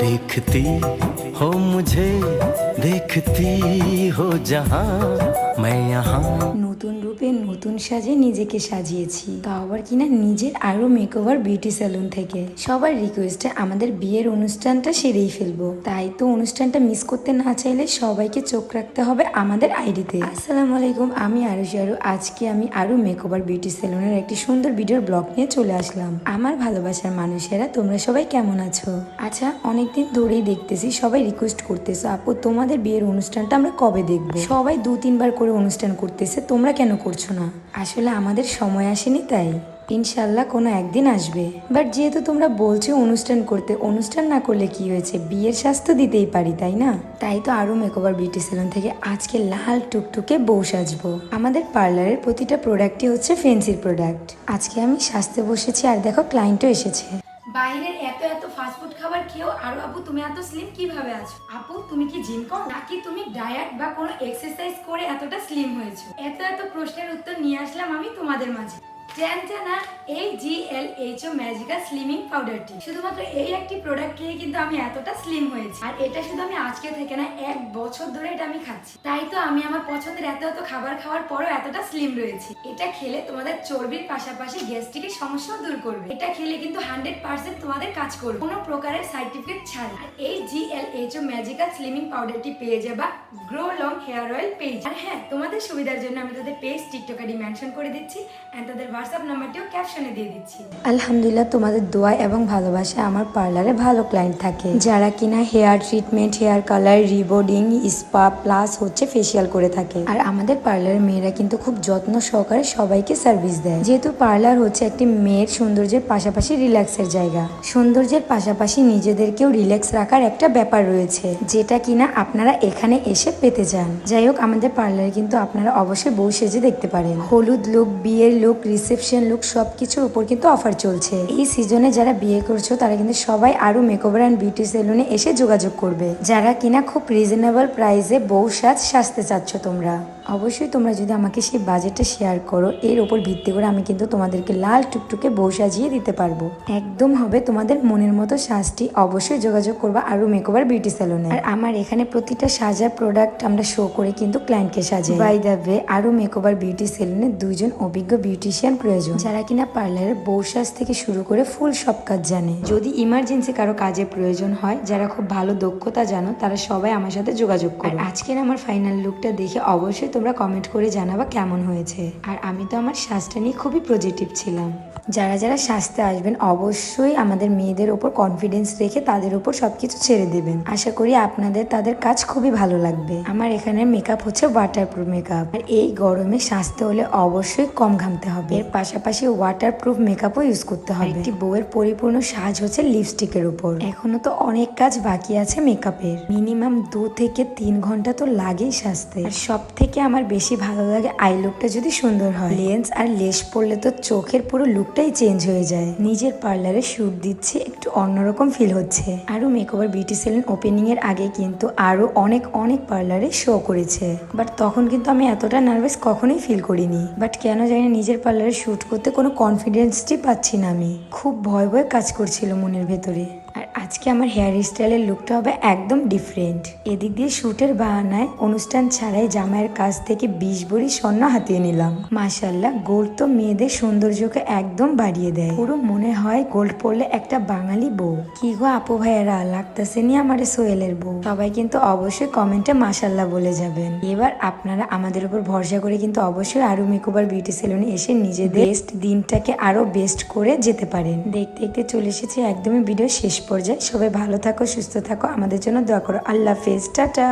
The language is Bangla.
देखती हो मुझे, देखती हो जहाँ मैं यहाँ। নতুন রূপে নতুন সাজে নিজেকে সাজিয়েছি, তাও আবার কিনা নিজের আরো মেকওভার বিউটি স্যালুন থেকে। সবার রিকোয়েস্টে আমাদের বিয়ের অনুষ্ঠানটা সেরেই ফেলবো, তাই তো অনুষ্ঠানটা মিস করতে না চাইলে সবাইকে চোখ রাখতে হবে আমাদের আইডিতে। আসসালামু আলাইকুম, আমি আরুষি আরু। আজকে আমি আরো মেকওভার বিউটি স্যালুনের একটি সুন্দর ভিডিওর ব্লগ নিয়ে চলে আসলাম। আমার ভালোবাসার মানুষেরা, তোমরা সবাই কেমন আছো? আচ্ছা, অনেকদিন ধরেই দেখতেছি সবাই রিকোয়েস্ট করতেছে, আপু তোমাদের বিয়ের অনুষ্ঠানটা আমরা কবে দেখবো? সবাই 2-3 বার করে অনুষ্ঠান করতেছে, তোমরা কেন করছো না? আসলে আমাদের সময় আসেনি, তাই ইনশাল্লাহ কোনো একদিন আসবে। বাট যেহেতু তোমরা বলছো অনুষ্ঠান করতে, অনুষ্ঠান না করলে কি হয়েছে, বিয়ের স্বাস্থ্য দিতেই পারি, তাই না? তাই তো আরো মেকওভার বিউটি সেলুন থেকে আজকে লাল টুকটুকে বউ সাজবো। আমাদের পার্লারের প্রতিটা প্রোডাক্টই হচ্ছে ফেন্সির প্রোডাক্ট। আজকে আমি সাজতে বসেছি, আর দেখো ক্লায়েন্টও এসেছে। বাইরের এত এত ফাস্টফুড খাবার খেয়েও আরো আপু তুমি এত স্লিম কিভাবে আছো? আপু তুমি কি জিম করো নাকি তুমি ডায়েট বা কোনো এক্সারসাইজ করে এতটা স্লিম হয়েছো? এত এত প্রশ্নের উত্তর নিয়ে আসলাম আমি তোমাদের মাঝে। জানা এই GLHO ম্যাজিক্যাল স্লিমিং পাউডারটি, শুধুমাত্র এই একটি প্রোডাক্ট খেয়ে কিন্তু আমি এতটা স্লিম হয়েছি। আর এটা শুধু আমি আজকে থেকে না, 1 বছর ধরে এটা আমি খাচ্ছি। তাই তো আমি আমার পছন্দের এত এত খাবার খাওয়ার পরও এতটা স্লিম রয়েছি। এটা খেলে তোমাদের চর্বির পাশাপাশি গ্যাস্ট্রিকের সমস্যাও দূর করবে। এটা খেলে কিন্তু 100% তোমাদের কাজ করবে, কোনো প্রকারের সার্টিফিকেট ছাড়া। আর এই GLHO ম্যাজিক্যাল স্লিমিং পাউডারটি পেয়ে যাবা grow long hair oil page. আর হ্যাঁ, তোমাদের সুবিধার জন্য আমি তাদের পেজ টিকটক আইডি মেনশন করে দিচ্ছি, এন্ড তাদের হোয়াটসঅ্যাপ নাম্বারটিও ক্যাপশনে দিয়ে দিচ্ছি। আলহামদুলিল্লাহ, তোমাদের দোয়া এবং ভালোবাসা আমার পার্লারে ভালো ক্লায়েন্ট থাকে, যারা কিনা hair treatment, hair colour, rebonding, spa plus হচ্ছে ফেসিয়াল করে থাকে। আর আমাদের পার্লারের মেয়েরা কিন্তু খুব যত্ন সহকারে সবাইকে সার্ভিস দেয়। যেহেতু পার্লার হচ্ছে একটি মেয়ের সৌন্দর্যের পাশাপাশি রিল্যাক্সের জায়গা, সৌন্দর্যের পাশাপাশি নিজেদেরকেও রিল্যাক্স রাখার একটা ব্যাপার রয়েছে, যেটা কিনা আপনারা এখানে এসে পেতে চান। যাই হোক, আমাদের পার্লারে কিন্তু আপনারা অবশ্যই বউ সেজে দেখতে পারেন। হলুদ লুক, বিয়ের লুক, রিসেপশন লুক সবকিছুর উপর কিন্তু অফার চলছে। এই সিজনে যারা বিয়ে করছো তারা কিন্তু সবাই আরো মেকওভার অ্যান্ড বিউটি সেলুনে এসে যোগাযোগ করবে, যারা কিনা খুব রিজনেবল প্রাইসে বউ সাজতে চাচ্ছ তোমরা। অবশ্যই তোমরা যদি আমাকে সেই বাজেটটা শেয়ার করো, এর উপর ভিত্তি করে আমি কিন্তু তোমাদেরকে লাল টুকটুকে বউ সাজিয়ে দিতে পারবো। একদম হবে তোমাদের মনের মতো সাজটি। অবশ্যই যোগাযোগ করবা আরো মেকওভার বিউটি সেলুনে। আর আমার এখানে প্রতিটা সাজার প্রোডাক্ট আমরা শো করে কিন্তু ক্লায়েন্টকে সাজাই। বাই দ্য ওয়ে, আরো মেকওভার বিউটি সেলুনে 2জন অভিজ্ঞ বিউটিশিয়ান প্রয়োজন, যারা কিনা পার্লারের বউ সাজ থেকে শুরু করে ফুল সব কাজ জানে। যদি ইমার্জেন্সি কারো কাজে প্রয়োজন হয়, যারা খুব ভালো দক্ষতা জানো, তারা সবাই আমার সাথে যোগাযোগ করো। আজকের আমার ফাইনাল লুকটা দেখে অবশ্যই তোমরা কমেন্ট করে জানাবা কেমন হয়েছে। আর আমি তো আমার সাজটা নিয়ে খুবই পজিটিভ ছিলাম। যারা যারা সাজতে আসবেন অবশ্যই আমাদের মেয়েদের ওপর কনফিডেন্স রেখে তাদের উপর সবকিছু ছেড়ে দেবেন। আশা করি আপনাদের তাদের কাজ খুবই ভালো লাগবে। আমার এখানে মেকআপ হচ্ছে ওয়াটারপ্রুফ মেকআপ। আর এই গরমে সাজতে হলে অবশ্যই কম ঘামতে হবে, এর পাশাপাশি ওয়াটারপ্রুফ মেকআপও ইউজ করতে হবে। একটি বউয়ের পরিপূর্ণ সাজ হচ্ছে লিপস্টিকের উপর। এখনো তো অনেক কাজ বাকি আছে মেকআপের। মিনিমাম 2 থেকে 3 ঘন্টা তো লাগেই সাজতে। আর সব থেকে আমার বেশি ভালো লাগে আই লুকটা যদি সুন্দর হয়। লেন্স আর লেশ পরলে তো চোখের পুরো লুকটাই চেঞ্জ হয়ে যায়। নিজের পার্লারে শুট দিচ্ছি, একটু অন্যরকম ফিল হচ্ছে। আরো মেকওভার বিউটি সেলুন ওপেনিং এর আগে কিন্তু আরো অনেক পার্লারে শো করেছে, বাট তখন কিন্তু আমি এতটা নার্ভাস কখনোই ফিল করিনি। বাট কেন জানি না, নিজের পার্লারে শুট করতে কোনো কনফিডেন্সটি পাচ্ছি না। আমি খুব ভয় কাজ করছিল মনের ভেতরে। আর আজকে আমার হেয়ার স্টাইলের লুকটা হবে একদম ডিফারেন্ট। এদিক দিয়ে শুটের বাহানায় অনুষ্ঠান ছাড়াই জামাইয়ের কাছ থেকে 20 ভরি স্বর্ণ হাতিয়ে নিলাম। মাশাআল্লাহ, গোল্ড তো মেয়েদের সৌন্দর্যকে একদম বাড়িয়ে দেয়। পুরো মনে হয় গোল্ড পরলে একটা বাঙালি বউ। কি গো আপু ভাইয়েরা, লাগতেছে নি আমার সোহেলের বউ? সবাই কিন্তু অবশ্যই কমেন্টে মাশাআল্লাহ বলে যাবেন। এবার আপনারা আমাদের উপর ভরসা করে কিন্তু অবশ্যই আরো মেকওভার বিউটি সেলুনে এসে নিজেদের বেস্ট দিনটাকে আরো বেস্ট করে যেতে পারেন। দেখতে দেখতে চলে এসেছি একদমই ভিডিও শেষ পর্যায়ে। সবাই ভালো থাকো, সুস্থ থাকো, আমাদের জন্য দোয়া করো। আল্লাহ হাফেজ, টাটা।